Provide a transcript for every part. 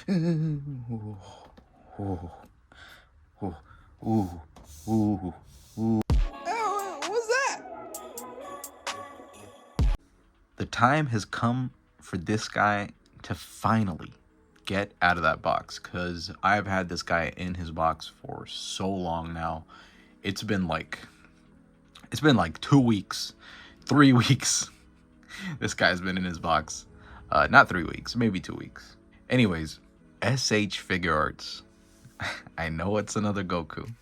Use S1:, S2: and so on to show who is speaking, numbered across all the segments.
S1: Ooh, ooh, ooh, ooh, ooh, ooh. What's that? The time has come for this guy to finally get out of that box, because I've had this guy in his box for so long now. It's been like 2 weeks, 3 weeks. This guy's been in his box. Not 3 weeks, maybe 2 weeks. Anyways, SHFiguarts. I know it's another Goku.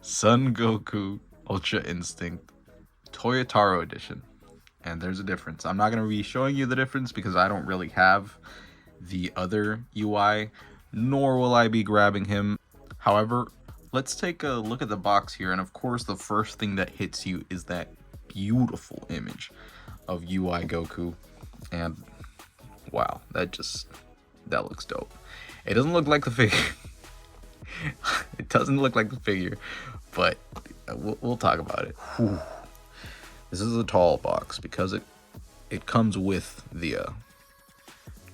S1: Son Goku Ultra Instinct Toyotarou edition. And there's a difference. I'm not going to be showing you the difference because I don't really have the other UI, nor will I be grabbing him. However, let's take a look at the box here. And of course, the first thing that hits you is that beautiful image of UI Goku. And wow, that looks dope. It doesn't look like the figure. It doesn't look like the figure, but we'll talk about it. Whew. This is a tall box because it comes with the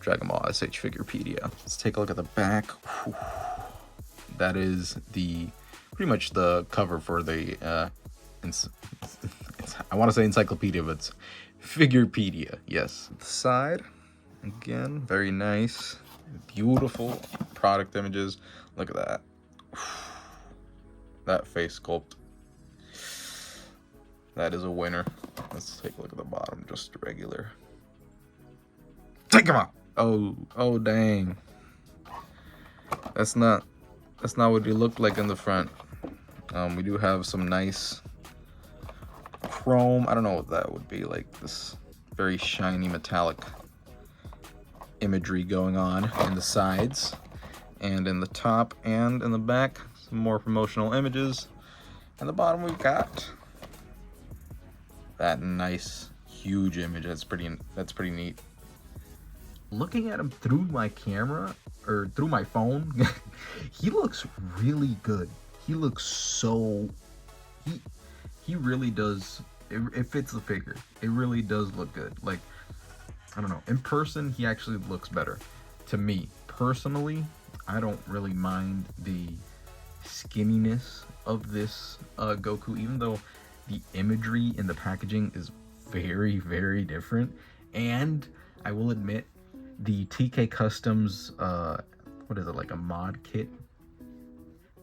S1: Dragon Ball SHFigurepedia. Let's take a look at the back. Whew. That is pretty much the cover for the I want to say encyclopedia, but it's Figurepedia. Yes. The side, again, very nice, beautiful product images. Look at that. That face sculpt. That is a winner. Let's take a look at the bottom, just regular. Take him out. Oh dang. That's not what he looked like in the front. We do have some nice chrome. I don't know what that would be, like this very shiny metallic imagery going on in the sides and in the top and in the back. Some more promotional images. And the bottom we've got that nice huge image. That's pretty neat. Looking at him through my camera or through my phone, he looks really good. He looks so he really does. It fits the figure. It really does look good. Like, I don't know, in person he actually looks better to me personally. I don't really mind the skinniness of this Goku, even though the imagery in the packaging is very, very different. And I will admit, the TK Customs, what is it, like a mod kit?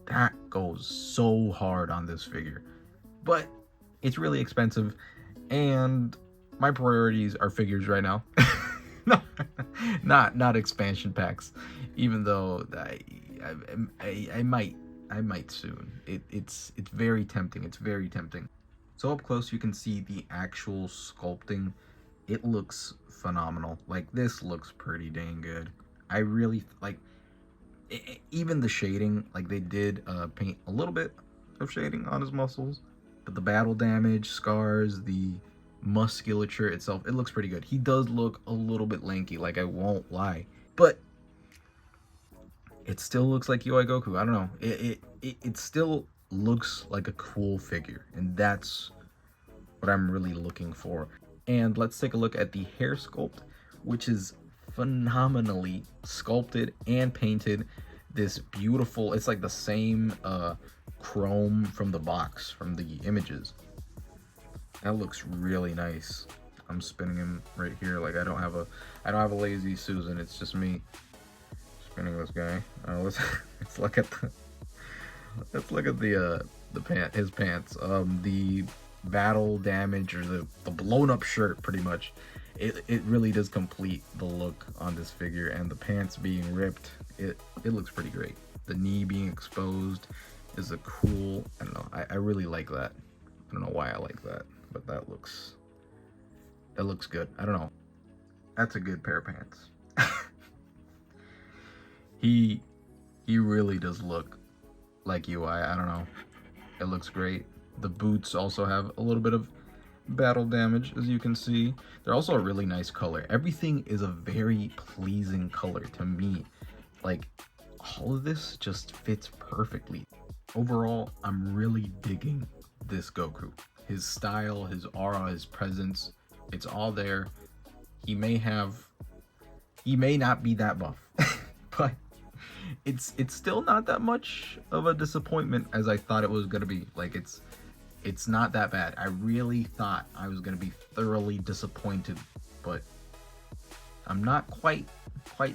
S1: That goes so hard on this figure. But it's really expensive, and my priorities are figures right now. No, not expansion packs. Even though I might soon. It's very tempting. It's very tempting. So up close you can see the actual sculpting. It looks phenomenal. Like, this looks pretty dang good. I really like even the shading. Like, they did paint a little bit of shading on his muscles, but the battle damage, scars, the musculature itself, it looks pretty good. He does look a little bit lanky, like, I won't lie, but it still looks like UI Goku. I don't know. It still looks like a cool figure, and that's what I'm really looking for. And let's take a look at the hair sculpt, which is phenomenally sculpted and painted. This beautiful, it's like the same chrome from the box, from the images. That looks really nice. I'm spinning him right here. Like, I don't have a lazy Susan. It's just me spinning this guy. Let's look at his pants. The battle damage, or the blown up shirt, pretty much. It really does complete the look on this figure, and the pants being ripped, it looks pretty great. The knee being exposed is a cool, I don't know, I really like that. I don't know why I like that, but that looks good. I don't know. That's a good pair of pants. He really does look like UI. I don't know. It looks great. The boots also have a little bit of battle damage, as you can see. They're also a really nice color. Everything is a very pleasing color to me. Like, all of this just fits perfectly. Overall, I'm really digging this Goku. His style, his aura, his presence, it's all there. He may not be that buff, but it's still not that much of a disappointment as I thought it was gonna be. Like it's not that bad. I really thought I was gonna be thoroughly disappointed, but I'm not quite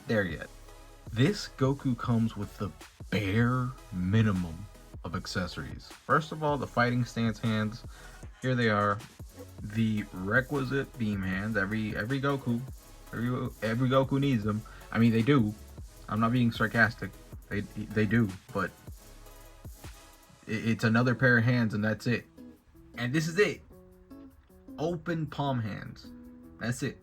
S1: there yet. This Goku comes with the bare minimum of accessories. First of all, the fighting stance hands. Here they are. The requisite beam hands. Every Goku needs them. I mean, they do. I'm not being sarcastic. They do, but it's another pair of hands and that's it. And this is it. Open palm hands. That's it.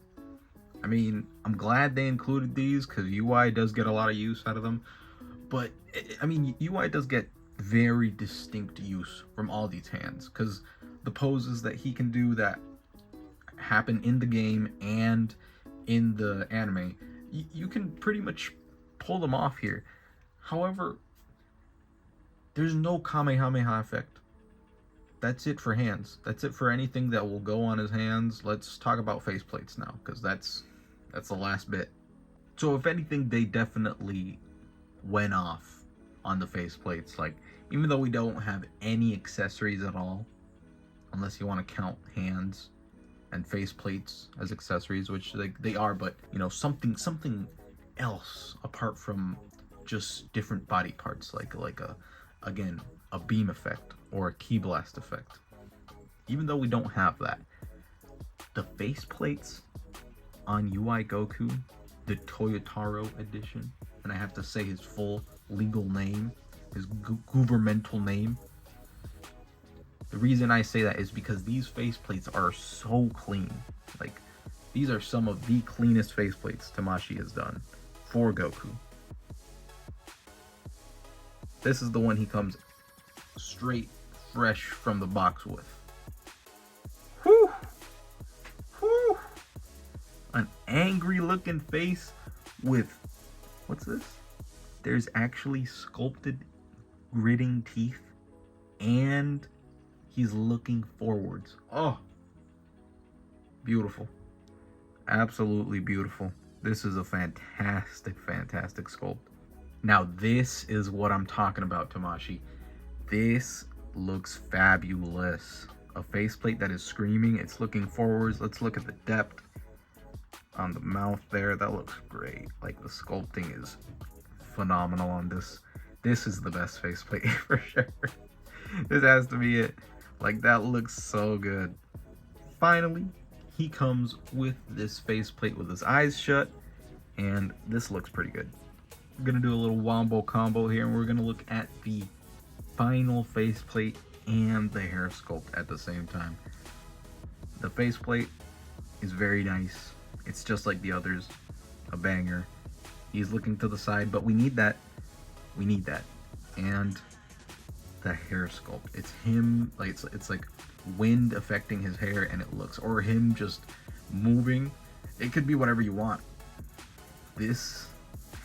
S1: I mean, I'm glad they included these because UI does get a lot of use out of them. But, I mean, UI does get very distinct use from all these hands because the poses that he can do that happen in the game and in the anime, you can pretty much pull them off here. However, there's no Kamehameha effect. That's it for hands. That's it for anything that will go on his hands. Let's talk about faceplates now, because that's the last bit. So if anything, they definitely went off on the faceplates. Like, even though we don't have any accessories at all, unless you want to count hands and faceplates as accessories, which they are, but you know, something else apart from just different body parts, like a beam effect or a ki blast effect. Even though we don't have that, the faceplates on UI Goku, the Toyotarou edition, and I have to say his full legal name, his governmental name. The reason I say that is because these faceplates are so clean. Like, these are some of the cleanest faceplates Tamashi has done for Goku. This is the one he comes straight fresh from the box with. Whew! Whew! An angry looking face with, what's this? There's actually sculpted gritting teeth and he's looking forwards. Oh, beautiful. Absolutely beautiful. This is a fantastic sculpt. Now this is what I'm talking about, Tamashi. This looks fabulous. A faceplate that is screaming, it's looking forwards. Let's look at the depth on the mouth there. That looks great. Like, the sculpting is phenomenal on this. This is the best faceplate for sure. This has to be it. Like, that looks so good. Finally, he comes with this faceplate with his eyes shut, and this looks pretty good. We're gonna do a little wombo combo here, and we're gonna look at the final faceplate and the hair sculpt at the same time. The faceplate is very nice. It's just like the others, a banger. He's looking to the side, but we need that. We need that. And the hair sculpt. It's him, like it's like wind affecting his hair, and it looks, or him just moving. It could be whatever you want. This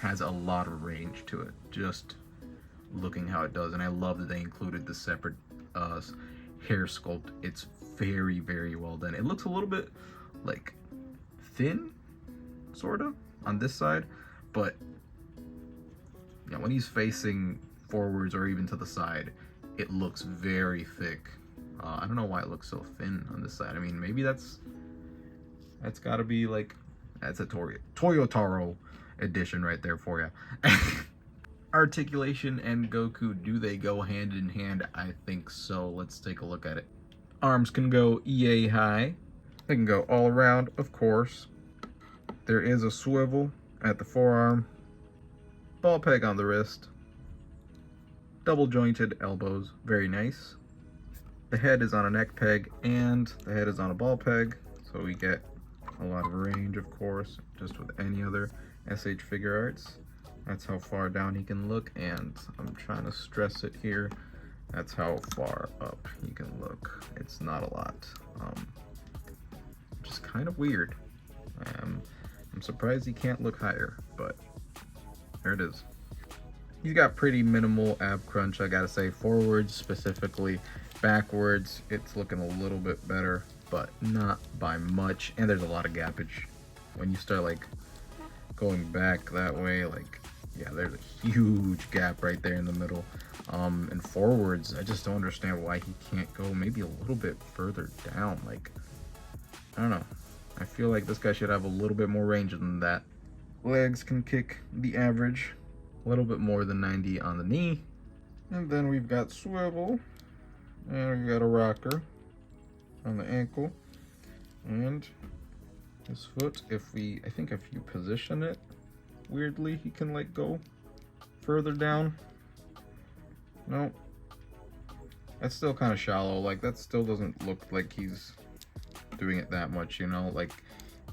S1: has a lot of range to it, just looking how it does. And I love that they included the separate hair sculpt. It's very well done. It looks a little bit like thin, sort of, on this side, but yeah, when he's facing forwards or even to the side, it looks very thick. I don't know why it looks so thin on this side. I mean, maybe that's got to be like, that's a Toyotarou edition right there for you. Articulation and Goku, do they go hand in hand? I think so. Let's take a look at it. Arms can go EA high. They can go all around, of course. There is a swivel at the forearm. Ball peg on the wrist. Double jointed elbows, very nice. The head is on a neck peg and the head is on a ball peg, so we get a lot of range, of course, just with any other SHFiguarts. That's how far down he can look, and I'm trying to stress it here. That's how far up he can look. It's not a lot. Which is kind of weird. I'm surprised he can't look higher, but there it is. He's got pretty minimal ab crunch, I gotta say. Forwards specifically. Backwards, it's looking a little bit better, but not by much. And there's a lot of gappage. When you start like going back that way, like Yeah, there's a huge gap right there in the middle. And forwards, I just don't understand why he can't go maybe a little bit further down. Like, I don't know. I feel like this guy should have a little bit more range than that. Legs can kick the average, a little bit more than 90 on the knee. And then we've got swivel, and we've got a rocker on the ankle. And his foot, I think if you position it weirdly, he can like go further down. No, that's still kind of shallow. Like, that still doesn't look like he's doing it that much, you know? Like,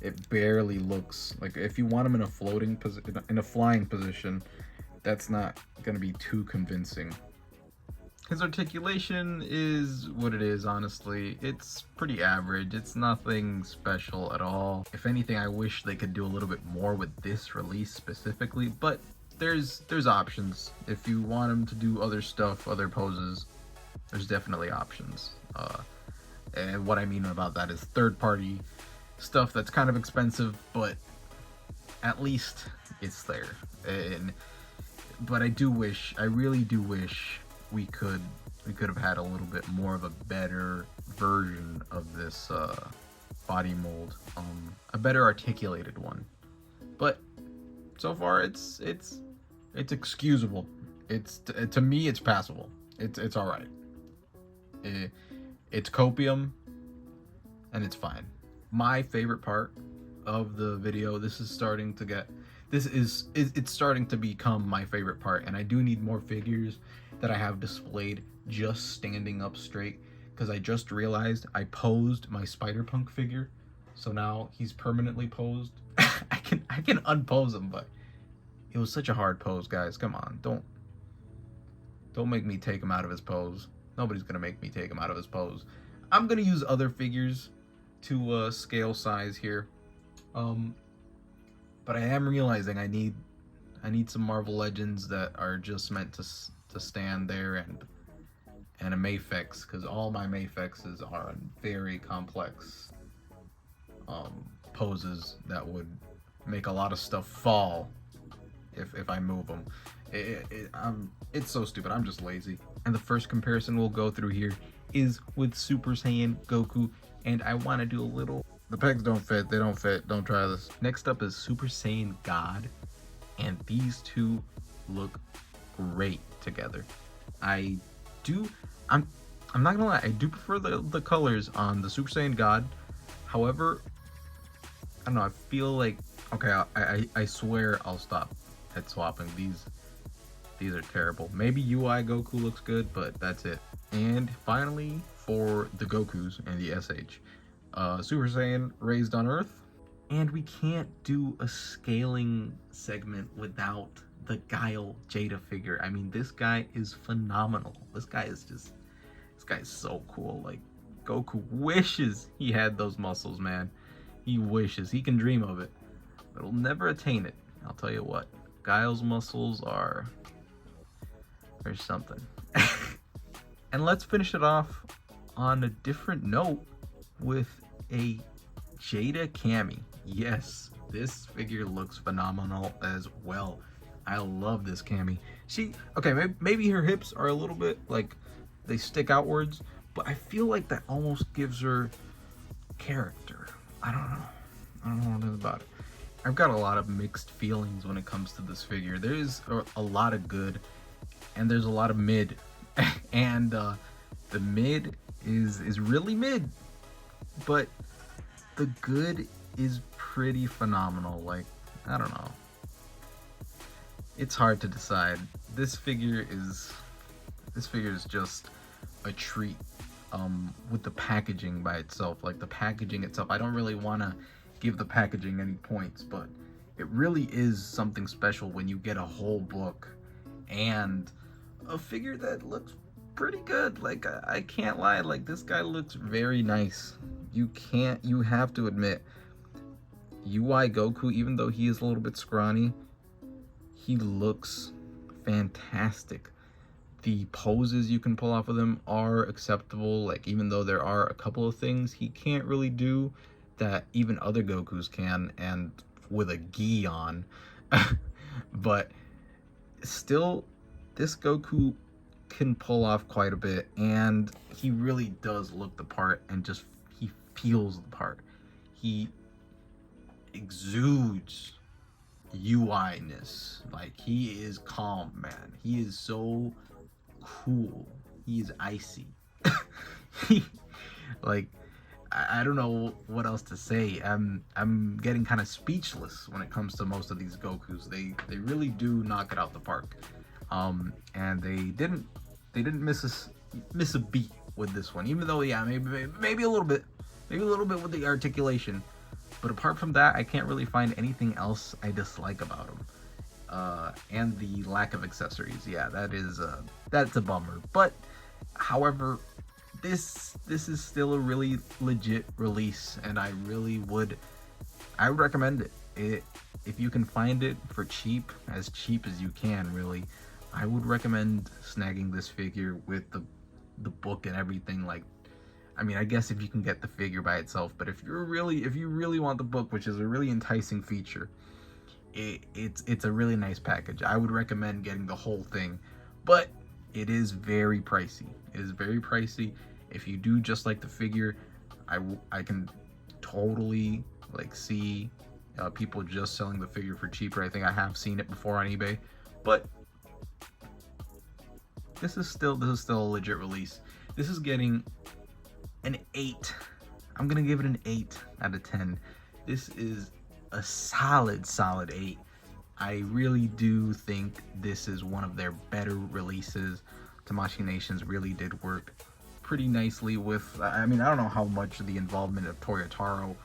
S1: it barely looks like, if you want him in a floating position, in a flying position, that's not gonna be too convincing. His articulation is what it is, honestly. It's pretty average. It's nothing special at all. If anything, I wish they could do a little bit more with this release specifically, but there's options. If you want him to do other stuff, other poses, there's definitely options. And what I mean about that is third-party stuff that's kind of expensive, but at least it's there. But I really do wish we could have had a little bit more of a better version of this body mold, a better articulated one. But so far it's excusable. To me it's passable. It's all right. It's copium, and it's fine. My favorite part of the video, it's starting to become my favorite part, and I do need more figures that I have displayed just standing up straight, because I just realized I posed my Spider-Punk figure, so now he's permanently posed. I can unpose him, but it was such a hard pose, guys. Come on, don't make me take him out of his pose. Nobody's gonna make me take him out of his pose. I'm gonna use other figures to scale size here, but I am realizing I need some Marvel Legends that are just meant to stand there, and a Mafex, because all my Mafexes are in very complex poses that would make a lot of stuff fall if I move them. It's so stupid. I'm just lazy. And the first comparison we'll go through here is with Super Saiyan Goku, and I want to do a little... The pegs don't fit. They don't fit. Don't try this. Next up is Super Saiyan God, and these two look great together. I'm not gonna lie, I do prefer the colors on the Super Saiyan God. However, I don't know, I feel like, okay, I swear I'll stop head swapping. These are terrible. Maybe UI Goku looks good, but that's it. And finally, for the Gokus and the SH, Super Saiyan Raised on Earth. And we can't do a scaling segment without the Guile Jada figure. I mean, this guy is phenomenal. This guy is so cool. Like, Goku wishes he had those muscles, man. He wishes. He can dream of it, but he'll never attain it. I'll tell you what, Guile's muscles are... there's something. And let's finish it off on a different note with a Jada Cammy. Yes, this figure looks phenomenal as well. I love this Cammy. Okay, maybe her hips are a little bit, like, they stick outwards, but I feel like that almost gives her character. I don't know what it is about it. I've got a lot of mixed feelings when it comes to this figure. There's a lot of good, and there's a lot of mid. And the mid is really mid, but the good is pretty phenomenal. Like, I don't know. It's hard to decide. This figure is just a treat. With the packaging by itself, like the packaging itself, I don't really want to give the packaging any points, but it really is something special when you get a whole book and a figure that looks pretty good. Like, I can't lie, like, this guy looks very nice. You have to admit, UI Goku, even though he is a little bit scrawny, he looks fantastic. The poses you can pull off of them are acceptable. Like, even though there are a couple of things he can't really do that even other Gokus can, and with a gi on, but still, this Goku can pull off quite a bit, and he really does look the part, and just he feels the part. He exudes UI-ness. Like, he is calm, man. He is so cool. He is icy. he, like, I don't know what else to say. I'm getting kind of speechless when it comes to most of these Gokus. They really do knock it out the park. And they didn't miss a beat with this one. Even though, yeah, maybe a little bit with the articulation. But apart from that, I can't really find anything else I dislike about them. And the lack of accessories, yeah, that's a bummer. But however, this is still a really legit release, and I would recommend it. If you can find it for cheap as you can, really, I would recommend snagging this figure with the book and everything. Like, I mean, I guess if you can get the figure by itself, but if you really want the book, which is a really enticing feature, it's a really nice package. I would recommend getting the whole thing, but it is very pricey. It is very pricey. If you do just like the figure, I can totally like see people just selling the figure for cheaper. I think I have seen it before on eBay, but this is still a legit release. This is getting an 8. I'm gonna give it an 8 out of 10. This is a solid 8. I really do think this is one of their better releases. Tamashi Nations really did work pretty nicely with, I mean, I don't know how much of the involvement of Toyotarou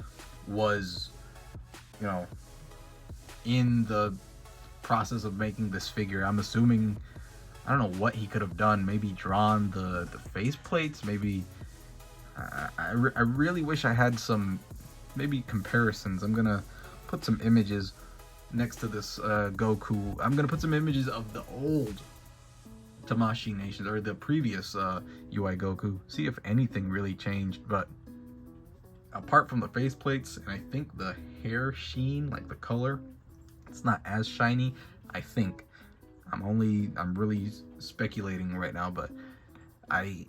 S1: was, you know, in the process of making this figure. I'm assuming, I don't know what he could have done. Maybe drawn the face plates. Maybe I really wish I had some maybe comparisons. I'm gonna put some images next to this Goku. I'm gonna put some images of the old Tamashi Nations, or the previous UI Goku. See if anything really changed. But apart from the face plates, and I think the hair sheen, like the color, it's not as shiny, I think. I'm really speculating right now, but I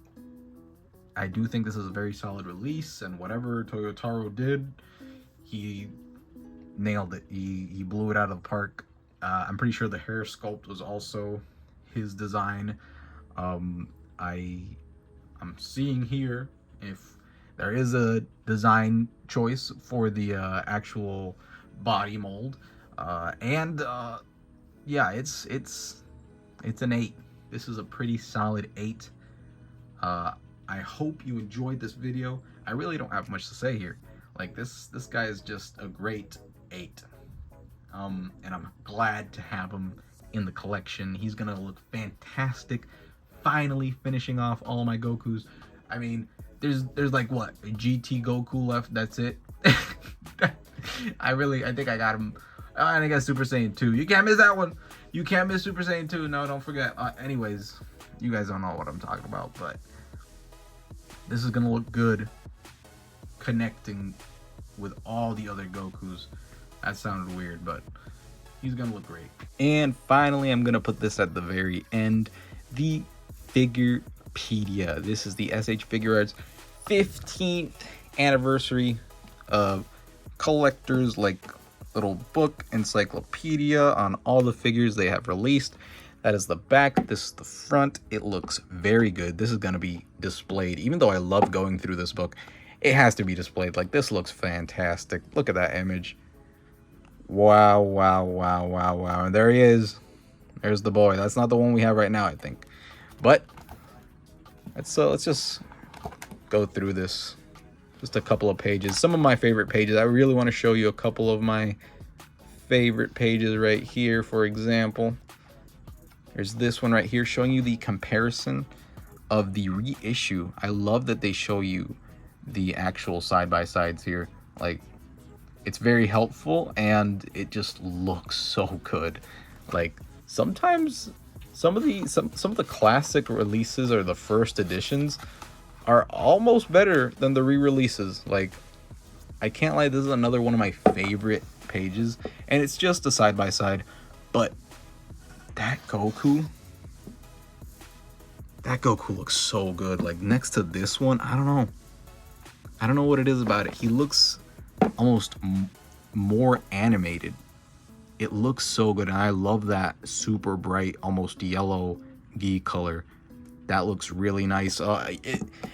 S1: do think this is a very solid release, and whatever Toyotarou did, he nailed it. He blew it out of the park. I'm pretty sure the hair sculpt was also his design. I'm seeing here if there is a design choice for the actual body mold, yeah, it's an 8. This is a pretty solid 8. I hope you enjoyed this video. I really don't have much to say here. Like, this guy is just a great 8. And I'm glad to have him in the collection. He's gonna look fantastic. Finally finishing off all my Gokus. I mean, there's like what, a GT Goku left. That's it. I think I got him. And I got Super Saiyan 2. You can't miss that one. You can't miss Super Saiyan 2. No, don't forget. Anyways, you guys don't know what I'm talking about, but this is gonna look good connecting with all the other Gokus. That sounded weird, but he's gonna look great. And finally, I'm gonna put this at the very end, the FIGUREPEDIA. This is the SHFiguarts 15th anniversary of collectors, like little book encyclopedia on all the figures they have released. That is the back. This is the front. It looks very good. This is going to be displayed. Even though I love going through this book, it has to be displayed. Like, this looks fantastic. Look at that image. Wow, wow, wow, wow, wow. And there he is. There's the boy. That's not the one we have right now, I think. But let's just go through this. Just a couple of pages. Some of my favorite pages. I really want to show you a couple of my favorite pages right here. For example, there's this one right here showing you the comparison of the reissue. I love that they show you the actual side-by-sides here. Like, it's very helpful, and it just looks so good. Like, sometimes some of the classic releases, or the first editions, are almost better than the re-releases. Like, I can't lie, this is another one of my favorite pages, and it's just a side-by-side, but That Goku looks so good. Like next to this one, I don't know what it is about it. He looks almost more animated. It looks so good, and I love that super bright, almost yellow gi color. That looks really nice. And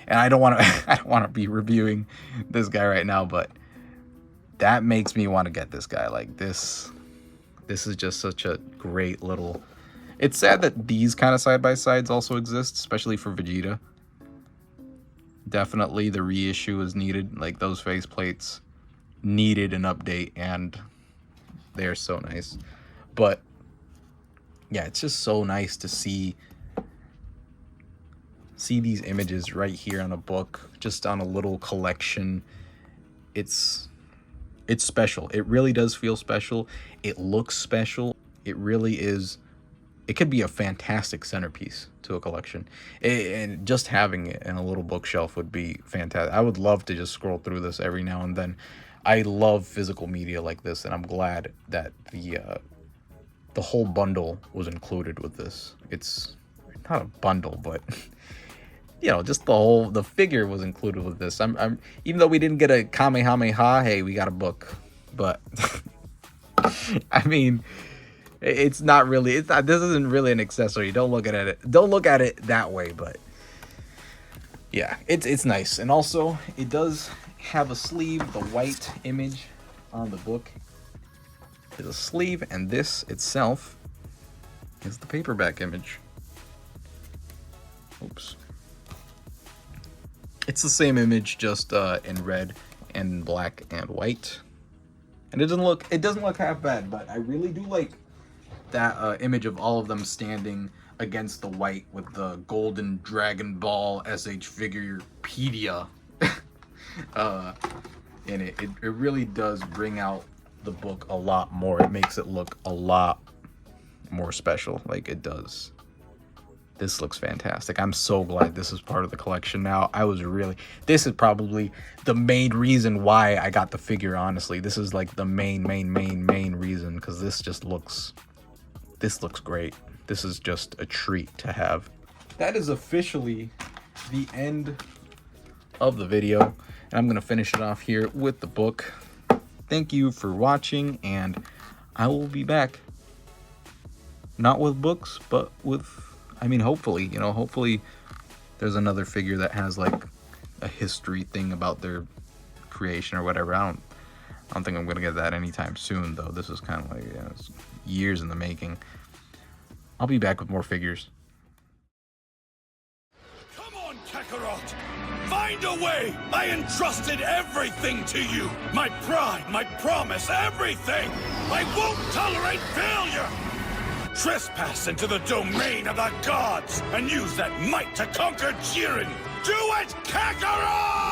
S1: I don't want to be reviewing this guy right now, but that makes me want to get this guy. Like this is just such a great little. It's sad that these kind of side-by-sides also exist, especially for Vegeta. Definitely the reissue is needed. Like those faceplates needed an update, and they're so nice. But yeah, it's just so nice to see these images right here on a book, just on a little collection. It's special. It really does feel special. It looks special. It really is. It could be a fantastic centerpiece to a collection. And just having it in a little bookshelf would be fantastic. I would love to just scroll through this every now and then. I love physical media like this, and I'm glad that the whole bundle was included with this. It's not a bundle, but you know, just the figure was included with this. I'm even though we didn't get a Kamehameha, hey, we got a book. But I mean, it's not really. This isn't really an accessory. Don't look at it. Don't look at it that way. But yeah, it's nice, and also it does have a sleeve. The white image on the book is a sleeve, and this itself is the paperback image. Oops. It's the same image, just in red and black and white, and it doesn't look half bad. But I really do like that image of all of them standing against the white with the golden Dragon Ball SHFiguarpedia in it. It really does bring out the book a lot more. It makes it look a lot more special, like it does. This looks fantastic. I'm so glad this is part of the collection now. This is probably the main reason why I got the figure, honestly. This is like the main reason, because this looks great. This is just a treat to have. That is officially the end of the video, and I'm gonna finish it off here with the book. Thank you for watching, and I will be back. Not with books, but with, I mean, hopefully, you know, hopefully there's another figure that has like a history thing about their creation or whatever. I don't think I'm gonna get that anytime soon, though. This is kind of like, yeah, it's years in the making. I'll be back with more figures.
S2: Come on, Kakarot! Find a way! I entrusted everything to you! My pride, my promise, everything! I won't tolerate failure! Trespass into the domain of the gods and use that might to conquer Jiren! Do it, Kakarot!